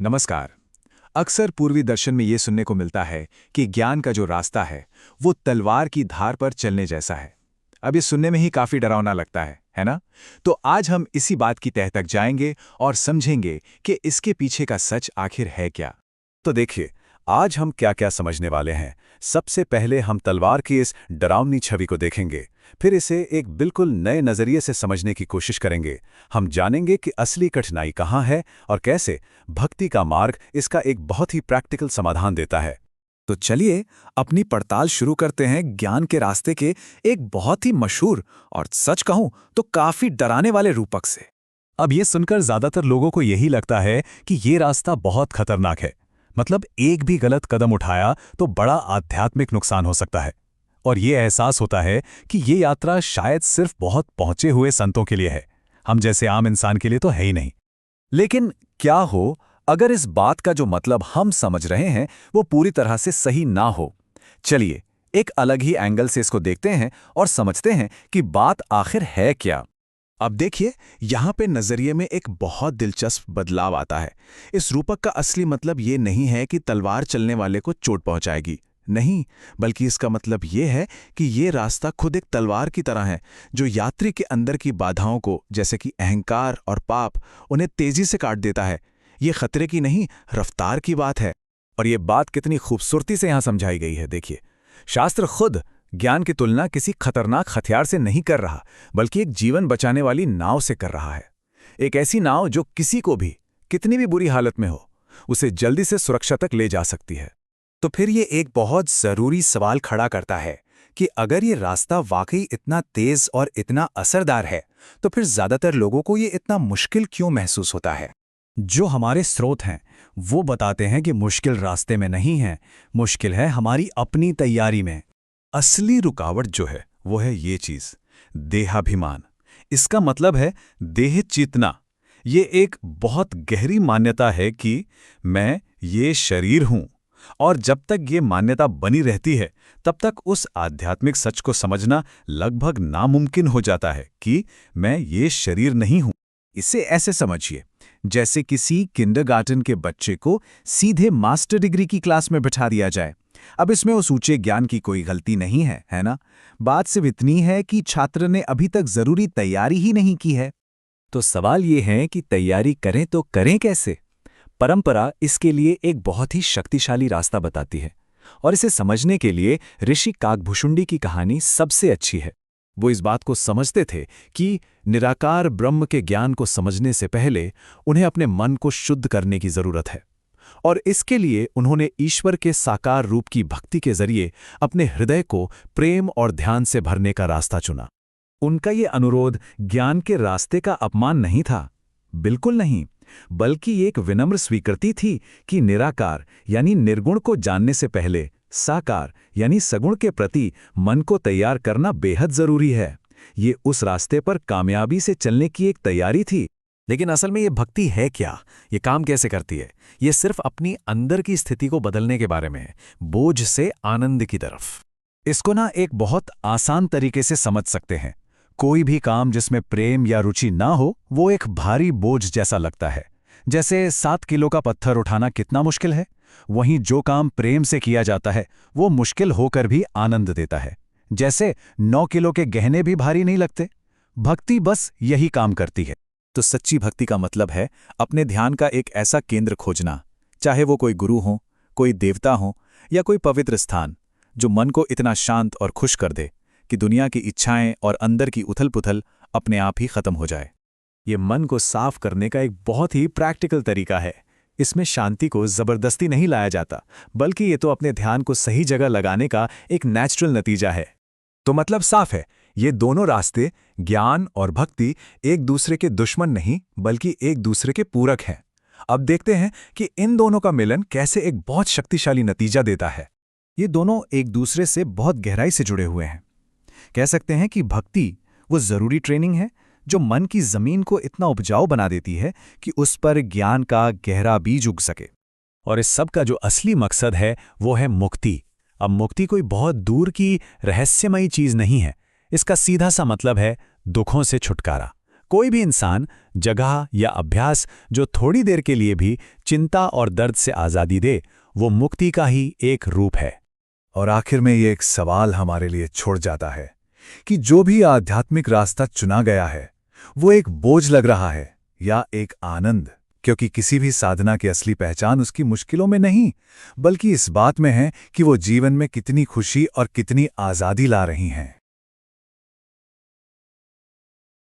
नमस्कार। अक्सर पूर्वी दर्शन में ये सुनने को मिलता है कि ज्ञान का जो रास्ता है वो तलवार की धार पर चलने जैसा है। अब ये सुनने में ही काफी डरावना लगता है ना? तो आज हम इसी बात की तह तक जाएंगे और समझेंगे कि इसके पीछे का सच आखिर है क्या। तो देखिए, आज हम क्या क्या समझने वाले हैं। सबसे पहले हम तलवार की इस डरावनी छवि को देखेंगे, फिर इसे एक बिल्कुल नए नज़रिए से समझने की कोशिश करेंगे। हम जानेंगे कि असली कठिनाई कहाँ है और कैसे भक्ति का मार्ग इसका एक बहुत ही प्रैक्टिकल समाधान देता है। तो चलिए अपनी पड़ताल शुरू करते हैं ज्ञान के रास्ते के एक बहुत ही मशहूर और सच कहूं तो काफी डराने वाले रूपक से। अब ये सुनकर ज्यादातर लोगों को यही लगता है कि ये रास्ता बहुत खतरनाक है। मतलब एक भी गलत कदम उठाया तो बड़ा आध्यात्मिक नुकसान हो सकता है। और ये एहसास होता है कि ये यात्रा शायद सिर्फ बहुत पहुंचे हुए संतों के लिए है, हम जैसे आम इंसान के लिए तो है ही नहीं। लेकिन क्या हो अगर इस बात का जो मतलब हम समझ रहे हैं वो पूरी तरह से सही ना हो? चलिए एक अलग ही एंगल से इसको देखते हैं और समझते हैं कि बात आखिर है क्या। अब देखिए, यहाँ पे नजरिए में एक बहुत दिलचस्प बदलाव आता है। इस रूपक का असली मतलब ये नहीं है कि तलवार चलने वाले को चोट पहुंचाएगी, नहीं, बल्कि इसका मतलब ये है कि ये रास्ता खुद एक तलवार की तरह है जो यात्री के अंदर की बाधाओं को, जैसे कि अहंकार और पाप, उन्हें तेजी से काट देता है। ये खतरे की नहीं, रफ्तार की बात है। और ये बात कितनी खूबसूरती से यहाँ समझाई गई है। देखिए, शास्त्र खुद ज्ञान की तुलना किसी खतरनाक हथियार से नहीं कर रहा, बल्कि एक जीवन बचाने वाली नाव से कर रहा है। एक ऐसी नाव जो किसी को भी, कितनी भी बुरी हालत में हो, उसे जल्दी से सुरक्षा तक ले जा सकती है। तो फिर ये एक बहुत जरूरी सवाल खड़ा करता है कि अगर ये रास्ता वाकई इतना तेज और इतना असरदार है, तो फिर ज्यादातर लोगों को ये इतना मुश्किल क्यों महसूस होता है? जो हमारे स्रोत हैं वो बताते हैं कि मुश्किल रास्ते में नहीं है, मुश्किल है हमारी अपनी तैयारी में। असली रुकावट जो है वो है ये चीज, देहाभिमान। इसका मतलब है देह चेतना। ये एक बहुत गहरी मान्यता है कि मैं ये शरीर हूं, और जब तक ये मान्यता बनी रहती है तब तक उस आध्यात्मिक सच को समझना लगभग नामुमकिन हो जाता है कि मैं ये शरीर नहीं हूं। इसे ऐसे समझिए जैसे किसी किंडरगार्टन के बच्चे को सीधे मास्टर डिग्री की क्लास में बिठा दिया जाए। अब इसमें उस ऊंचे ज्ञान की कोई गलती नहीं है ना? बात सिर्फ इतनी है कि छात्र ने अभी तक जरूरी तैयारी ही नहीं की है। तो सवाल ये है कि तैयारी करें तो करें कैसे? परंपरा इसके लिए एक बहुत ही शक्तिशाली रास्ता बताती है, और इसे समझने के लिए ऋषि काकभुशुंडी की कहानी सबसे अच्छी है। वो इस बात को समझते थे कि निराकार ब्रह्म के ज्ञान को समझने से पहले उन्हें अपने मन को शुद्ध करने की जरूरत है, और इसके लिए उन्होंने ईश्वर के साकार रूप की भक्ति के जरिए अपने हृदय को प्रेम और ध्यान से भरने का रास्ता चुना। उनका ये अनुरोध ज्ञान के रास्ते का अपमान नहीं था, बिल्कुल नहीं, बल्कि एक विनम्र स्वीकृति थी कि निराकार यानी निर्गुण को जानने से पहले साकार यानी सगुण के प्रति मन को तैयार करना बेहद जरूरी है। ये उस रास्ते पर कामयाबी से चलने की एक तैयारी थी। लेकिन असल में ये भक्ति है क्या? ये काम कैसे करती है? ये सिर्फ अपनी अंदर की स्थिति को बदलने के बारे में है, बोझ से आनंद की तरफ। इसको ना एक बहुत आसान तरीके से समझ सकते हैं। कोई भी काम जिसमें प्रेम या रुचि ना हो वो एक भारी बोझ जैसा लगता है। जैसे 7 किलो का पत्थर उठाना कितना मुश्किल है, वहीं जो काम प्रेम से किया जाता है वो मुश्किल होकर भी आनंद देता है। जैसे 9 किलो के गहने भी भारी नहीं लगते। भक्ति बस यही काम करती है। तो सच्ची भक्ति का मतलब है अपने ध्यान का एक ऐसा केंद्र खोजना, चाहे वो कोई गुरु हो, कोई देवता हो या कोई पवित्र स्थान, जो मन को इतना शांत और खुश कर दे कि दुनिया की इच्छाएं और अंदर की उथल-पुथल अपने आप ही खत्म हो जाए। ये मन को साफ करने का एक बहुत ही प्रैक्टिकल तरीका है। इसमें शांति को जबरदस्ती नहीं लाया जाता, बल्कि ये तो अपने ध्यान को सही जगह लगाने का एक नेचुरल नतीजा है। तो मतलब साफ है, ये दोनों रास्ते, ज्ञान और भक्ति, एक दूसरे के दुश्मन नहीं बल्कि एक दूसरे के पूरक हैं। अब देखते हैं कि इन दोनों का मिलन कैसे एक बहुत शक्तिशाली नतीजा देता है। ये दोनों एक दूसरे से बहुत गहराई से जुड़े हुए हैं। कह सकते हैं कि भक्ति वो जरूरी ट्रेनिंग है जो मन की जमीन को इतना उपजाऊ बना देती है कि उस पर ज्ञान का गहरा बीज उग सके। और इस सब का जो असली मकसद है वो है मुक्ति। अब मुक्ति कोई बहुत दूर की रहस्यमयी चीज नहीं है। इसका सीधा सा मतलब है दुखों से छुटकारा। कोई भी इंसान, जगह या अभ्यास जो थोड़ी देर के लिए भी चिंता और दर्द से आज़ादी दे, वो मुक्ति का ही एक रूप है। और आखिर में ये एक सवाल हमारे लिए छोड़ जाता है कि जो भी आध्यात्मिक रास्ता चुना गया है, वो एक बोझ लग रहा है या एक आनंद? क्योंकि किसी भी साधना की असली पहचान उसकी मुश्किलों में नहीं, बल्कि इस बात में है कि वो जीवन में कितनी खुशी और कितनी आज़ादी ला रही हैं।